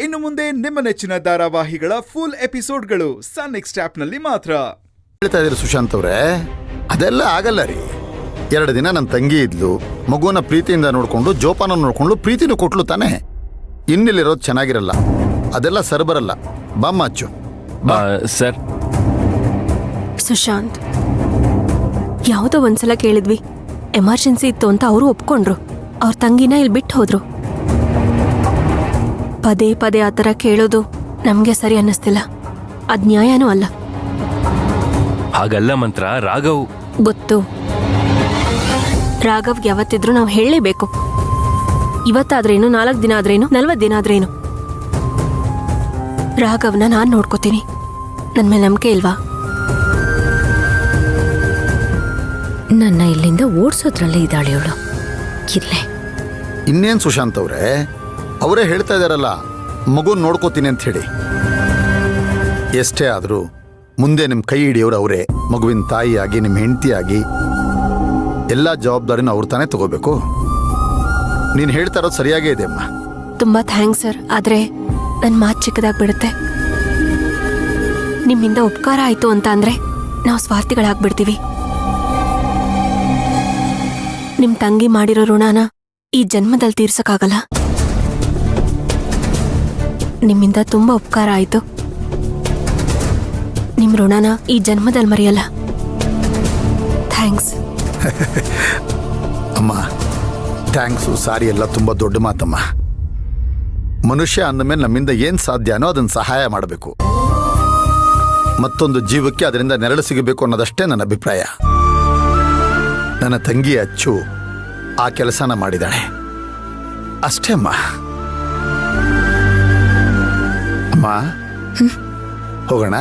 ಇನ್ನು ಮುಂದೆ ನಿಮ್ಮ ನೆಚ್ಚಿನ ಧಾರಾವಾಹಿಗಳ ಫುಲ್ ಎಪಿಸೋಡ್ಗಳು ಸನ್ ನೆಕ್ಸ್ಟ್ ಆಪ್ನಲ್ಲಿ ಮಾತ್ರ. ಹೇಳ್ತಾ ಇದ್ದೀರಿ ಸುಶಾಂತ್ ಅವರೇ, ಅದೆಲ್ಲ ಆಗಲ್ಲ ರೀ. 2 ದಿನ ನನ್ನ ತಂಗಿ ಇದ್ಲು, ಮಗುವನ್ನ ಪ್ರೀತಿಯಿಂದ ನೋಡ್ಕೊಂಡು ಜೋಪಾನ ನೋಡ್ಕೊಂಡು ಪ್ರೀತಿನೂ ಕೊಟ್ಲು ತಾನೆ. ಇನ್ನಿಲ್ಲಿರೋದು ಚೆನ್ನಾಗಿರಲ್ಲ, ಅದೆಲ್ಲ ಸರಿಬರಲ್ಲ. ಬಾಮ್ಮ ಅಚ್ಚು. ಸರ್, ಸುಶಾಂತ್, ಯಾವುದೋ ಒಂದ್ಸಲ ಕೇಳಿದ್ವಿ, ಎಮರ್ಜೆನ್ಸಿ ಇತ್ತು ಅಂತ ಅವರು ಒಪ್ಕೊಂಡ್ರು. ಅವ್ರ ತಂಗಿನ ಇಲ್ಲಿ ಬಿಟ್ಟು ಹೋದ್ರು. ಪದೇ ಪದೇ ಆ ಥರ ಕೇಳೋದು ನಮಗೆ ಸರಿ ಅನ್ನಿಸ್ತಿಲ್ಲ. ಅದ್ ನ್ಯಾಯನೂ ಅಲ್ಲ. ಹಾಗಲ್ಲ ಮಂತ್ರ. ರಾಘವ್ ಗೊತ್ತು. ರಾಘವ್ಗೆ ಯಾವತ್ತಿದ್ರು ನಾವು ಹೇಳಲೇಬೇಕು. ಇವತ್ತಾದ್ರೇನು, 4 ದಿನ ಆದ್ರೇನು, 40 ದಿನ ಆದ್ರೇನು. ರಾಘವ್ನ ನಾನು ನೋಡ್ಕೋತೀನಿ. ನನ್ನ ಮೇಲೆ ನಂಬಿಕೆ ಇಲ್ವಾ? ನನ್ನ ಇಲ್ಲಿಂದ ಓಡಿಸೋದ್ರಲ್ಲೇ ಇದ್ದಾಳೆ ಇವಳು. ಇರ್ಲೆ. ಇನ್ನೇನು ಸುಶಾಂತ್ ಅವರೇ, ಅವರೇ ಹೇಳ್ತಾ ಇದ್ದಾರಲ್ಲ ಮಗುನ್ ನೋಡ್ಕೋತೀನಿ ಅಂತ ಹೇಳಿ. ಎಷ್ಟೇ ಆದರೂ ಮುಂದೆ ನಿಮ್ಮ ಕೈ ಹಿಡಿಯೋರು ಅವರೇ. ಮಗುವಿನ ತಾಯಿಯಾಗಿ, ನಿಮ್ಮ ಹೆಂಡತಿಯಾಗಿ ಎಲ್ಲ ಜವಾಬ್ದಾರಿನೂ ಅವ್ರು ತಾನೇ ತಗೋಬೇಕು. ನೀನು ಹೇಳ್ತಾ ಇರೋದು ಸರಿಯಾಗೇ ಇದೆ ಅಮ್ಮ. ತುಂಬಾ ಥ್ಯಾಂಕ್ಸ್ ಸರ್. ಆದ್ರೆ ನನ್ನ ಮಾತು ಚಿಕ್ಕದಾಗಿ ಬಿಡುತ್ತೆ. ನಿಮ್ಮಿಂದ ಉಪಕಾರ ಆಯ್ತು ಅಂತ ಅಂದ್ರೆ ನಾವು ಸ್ವಾರ್ಥಿಗಳಾಗ್ಬಿಡ್ತೀವಿ. ನಿಮ್ ತಂಗಿ ಮಾಡಿರೋ ಋಣನ ಈ ಜನ್ಮದಲ್ಲಿ ತೀರ್ಸಕ್ಕಾಗಲ್ಲ. ನಿಮ್ಮಿಂದ ತುಂಬಾ ಉಪಕಾರ ಆಯ್ತು. ನಿಮ್ ಋಣನ ಈ ಜನ್ಮದಲ್ಲಿ ಮರೆಯಲ್ಲ. ಥ್ಯಾಂಕ್ಸ್. ಅಮ್ಮ, ಥ್ಯಾಂಕ್ಸು, ಸಾರಿ ಎಲ್ಲ ತುಂಬ ದೊಡ್ಡ ಮಾತಮ್ಮ. ಮನುಷ್ಯ ಅಂದಮೇಲೆ ನಮ್ಮಿಂದ ಏನು ಸಾಧ್ಯನೋ ಅದನ್ನು ಸಹಾಯ ಮಾಡಬೇಕು. ಮತ್ತೊಂದು ಜೀವಕ್ಕೆ ಅದರಿಂದ ನೆರಳು ಸಿಗಬೇಕು ಅನ್ನೋದಷ್ಟೇ ನನ್ನ ಅಭಿಪ್ರಾಯ. ನನ್ನ ತಂಗಿ ಅಚ್ಚು ಆ ಕೆಲಸನ ಮಾಡಿದಾಳೆ ಅಷ್ಟೇ ಅಮ್ಮ. ಅಮ್ಮ, ಹೋಗೋಣ.